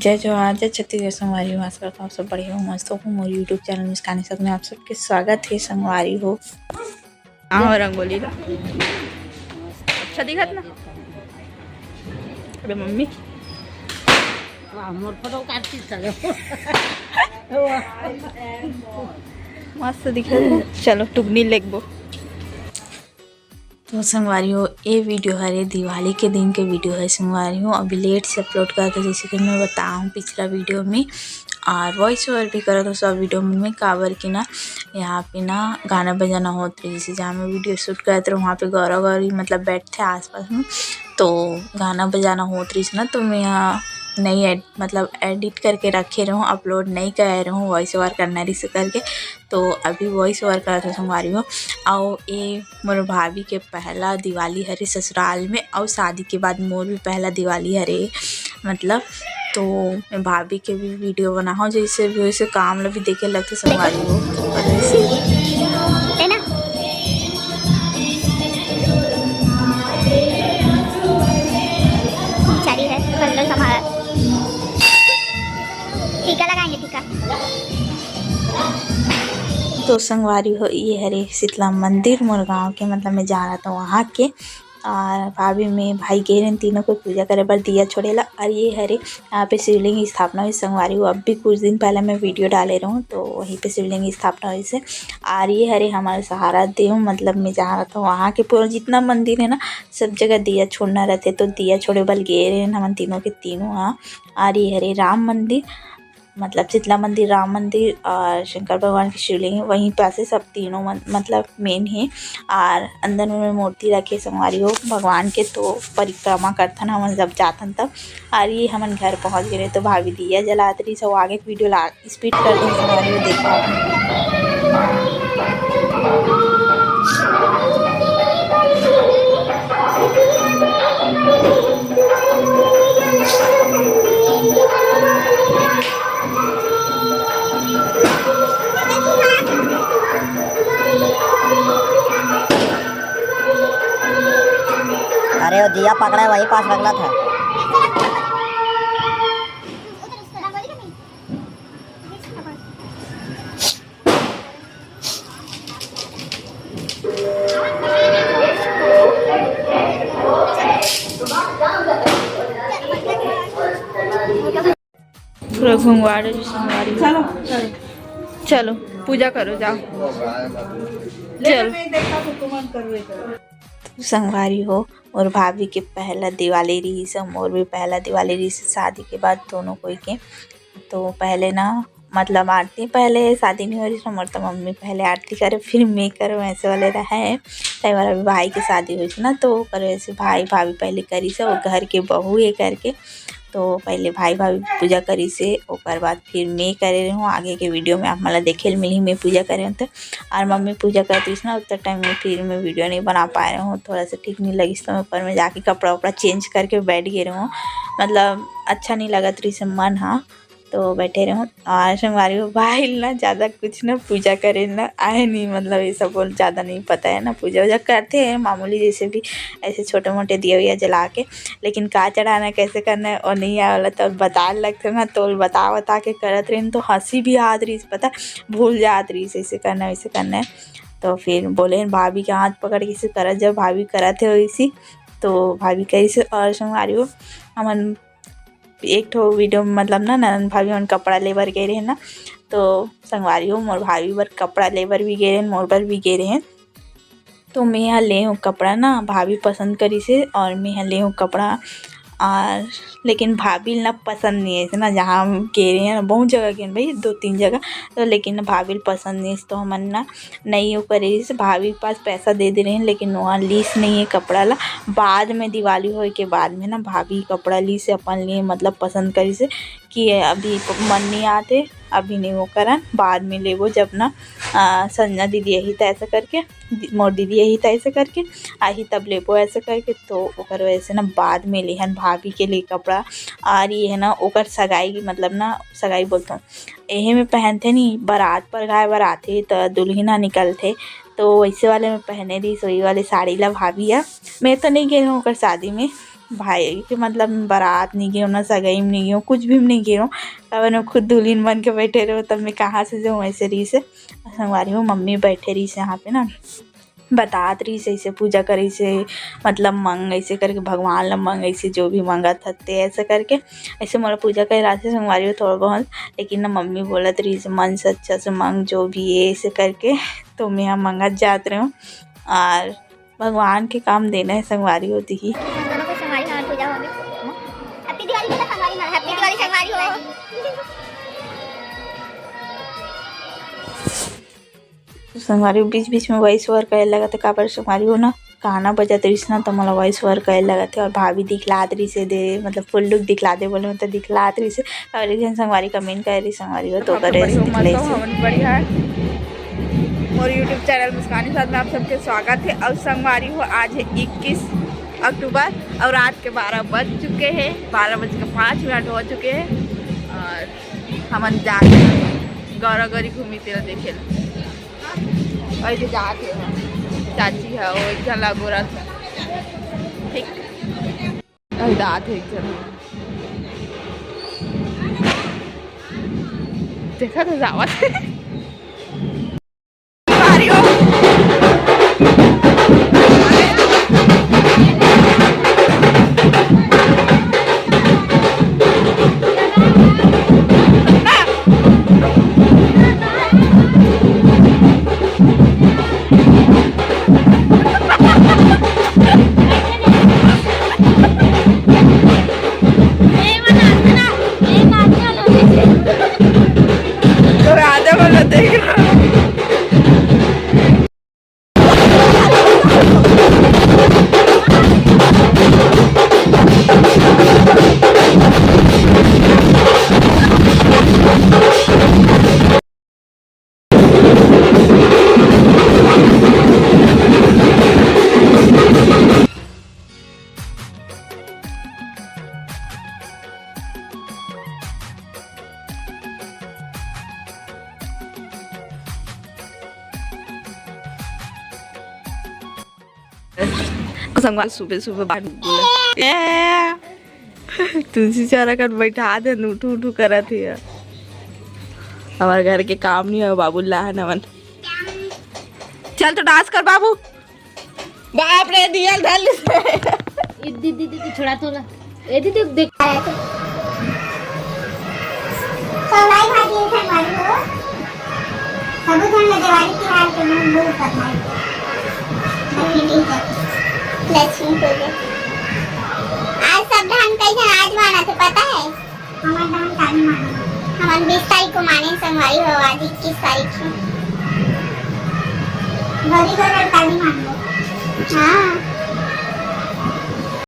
जय जवाहर जय छत्तीसगढ़ संगवारी हो। आशा करता हूँ सब बढ़िया हो, मस्त हो। मोर यूट्यूब चैनल मुस्कानी सब में आप सबके स्वागत है। संगवारी हो आओ रंगोली ला अच्छा दिखत ना। अरे मम्मी मस्त दिखत। चलो टुकनी लेगबो। तो संगवारी हो ये वीडियो हरे दिवाली के दिन के वीडियो है। संगवारी हो अभी लेट से अपलोड करा था, जैसे कि मैं बताऊँ पिछला वीडियो में और वॉइस ओवर भी करा था सब वीडियो में। काबर की ना यहाँ पे ना गाना बजाना होता है, जैसे जहाँ मैं वीडियो शूट करते रहे वहाँ पे गौरा गौरी मतलब बैठते आसपास में, तो गाना बजाना होता रही ना। तो मैं यहाँ नहीं मतलब एडिट करके रखे रहूँ, अपलोड नहीं कर रहा हूँ, वॉइस ओवर करना रही से करके। तो अभी वॉइस ओवर कर रहा संगवारी हो। और ये मोर भाभी के पहला दिवाली हरे ससुराल में, और शादी के बाद मोर भी पहला दिवाली हरे मतलब। तो मैं भाभी के भी वीडियो बनाऊँ, जैसे भी वैसे काम ला भी देखे लगते संगवारी हो। और वैसे टीका लगाएंगे टीका। तो संगवारी हो ये हरे शीतला मंदिर मोर गाँव के, मतलब मैं जा रहा था वहाँ के। और भाभी में भाई गए रहे तीनों को पूजा करे पर दिया छोड़ेला। और ये हरे यहाँ पे शिवलिंग की स्थापना हुई संगवारी हो। अब भी कुछ दिन पहले मैं वीडियो डाले रहा हूँ, तो वहीं पे शिवलिंग की स्थापना हुई से। और ये हरे हमारे सहारा देव, मतलब मैं जा रहा था वहाँ के पूरा जितना मंदिर है ना सब जगह दिया छोड़ना रहते, तो दिया छोड़े बल गए रहे हम तीनों के तीनों वहाँ। और ये हरे राम मंदिर मतलब शीतला मंदिर, राम मंदिर और शंकर भगवान की शिवलिंग है, वहीं पास है सब तीनों मतलब मेन है। और अंदर में मूर्ति रखे संगवारी हो भगवान के, तो परिक्रमा करथन हम जब जाथन तब। और ये हमन घर पहुंच गए तो भाभी दिया जलात रही सब। आगे वीडियो ला स्पीड कर दी संगवारी हो, देखो अरे वो दिया पकड़ा है वही पास रखना था। पूरा घुंघवाड़े संगवारी। चलो चलो पूजा करो जाओ। चलो संगवारी हो और भाभी के पहला दिवाली रही से, मोर भी पहला दिवाली रही से शादी के बाद दोनों कोई के। तो पहले ना मतलब आरती पहले शादी नहीं हो रही मोर, तो मम्मी पहले आरती करे फिर मैं करो ऐसे वाले रहे। कई बार अभी भाई की शादी हुई थी ना, तो करे ऐसे भाई भाभी पहले करी से और घर के बहू ये करके। तो पहले भाई भाभी पूजा करी से, ओकर बाद फिर मैं करे रही हूँ। आगे के वीडियो में आप मतलब देखे मिली मैं पूजा करे हूँ। तो और मम्मी पूजा करती थी ना उतना टाइम में, फिर मैं वीडियो नहीं बना पा रही हूँ, थोड़ा सा ठीक नहीं लगी। तो मैं ऊपर में जाके कपड़ा वपड़ा चेंज करके बैठ गई रही हूँ, मतलब अच्छा नहीं लगा रही से मन। हाँ तो बैठे रहूँ। और संगवारी हो भाई ना ज़्यादा कुछ ना पूजा करे ना आए नहीं, मतलब ये सब ज़्यादा नहीं पता है ना। पूजा वूजा करते हैं मामूली जैसे भी ऐसे छोटे मोटे दिया विया जला के, लेकिन का चढ़ाना कैसे करना है और नहीं आया वाला तो बता लगते ना, तो बता के करत रहे तो हंसी भी आत रही पता, भूल जात रही ऐसे करना वैसे करना है। तो फिर बोले भाभी के हाथ पकड़ के करत, जब भाभी करत है वैसी तो भाभी कही से। और संगवारी हो हमन एक ठो वीडियो मतलब ना ननद भाभी मन कपड़ा लेबर गए रहे ना, तो संगवारी हो मोर भाभी बर कपड़ा लेबर भी गए रहे, मोर बर भी गए रहे। तो मैं यहाँ ले हूँ कपड़ा ना, भाभी पसंद करी से और मैं यहाँ ले हूँ कपड़ा। और लेकिन भाभी ना पसंद नहीं है ना, जहाँ हम गए रहे हैं ना बहुत जगह गए भाई 2-3 जगह, तो लेकिन भाभी पसंद नहीं है, तो हमन ना नहीं वो करे से। भाभी के पास पैसा दे दे रहे हैं लेकिन वहाँ लीस नहीं है कपड़ा ला। बाद में दिवाली हो के बाद में ना भाभी कपड़ा ली से अपन लिए मतलब पसंद करी से कि अभी मन नहीं आते, अभी नहीं वो करन, बाद में ले वो जब ना संजना दीदी यही था ऐसा करके, मोर दीदी यही था ऐसे करके आई तब ले वो ऐसे करके। तो ओकर वजह से ना बाद में लेहन भाभी के लिए कपड़ा। और ये है ना ओकर सगाई मतलब ना सगाई बोलता हूँ यही में पहनते नहीं, बारात पर गाय बाराती तो दुल्हना निकलते, तो वैसे वाले में पहने रही सोई वाले साड़ी ला भाभी है। मैं तो नहीं गई हूँ ओकर शादी में, भाई के मतलब बारात नहीं गई ना सगाई में नहीं गई कुछ भी नहीं गई अब मैं खुद दुल्हन बन के बैठे रहो तब मैं कहाँ से जाऊँ ऐसे रही से संगवारी हूँ। मम्मी बैठे रही से यहाँ पे ना बतात रही से ऐसे पूजा करी से मतलब मंग ऐसे करके भगवान ला मंग ऐसे जो भी मंगा थते ऐसे करके ऐसे मोला पूजा कर रहा से संगवारी हो थोड़ा बहुत। लेकिन ना मम्मी बोलत रही से मन से अच्छा से मंग जो भी है ऐसे करके तो मैं यहाँ मंगत जात रही हूँ और भगवान के काम देना है संगवारी होती ही। संगवारी बीच बीच में वॉइस ओवर करे लगा थे काबर संगवारी हो ना गाना बजत रही ना तो मला वॉइस ओवर करे लगा थे और भाभी दिखलात रही से दे मतलब फुल लुक दिखला दे बोले मतलब दिखलात रही से और लेकिन संगवारी कमेंट कर रही संगवारी हो तो करे बढ़िया। मोर यूट्यूब चैनल मुस्कानी साथ में आप सबके स्वागत है। और संगवारी हो आज है 21 अक्टूबर और रात के 12 बज चुके हैं 12:05 हो चुके हैं और हम जा गौरा गौरी घूमी तेरा देखे ऐसे जाते हैं चाची है वो एक जन लागोरा था ठीक दात है एक जन देखा तो जावत है संगवारी सुबह सुबह बाहर तुलसी चारा कर बैठा दे उठू उठू करा थी हमारे घर के काम नहीं है बाबू ला है नवन चल तो डांस कर बाबू बाप रे दिया ढल दीदी छोड़ा तो ला ए दीदी देख सवाई भाजी संगवारी हो सब जन दिवाली तिहार के मन बहुत करना है लक्ष्मी पूजा आज सब धान कैसे आज माना थे पता है हमारे धान काली माना हमारे 20 तारीख को माने संगवारी हो आज 21 तारीख से घरी घर काली मान लो हाँ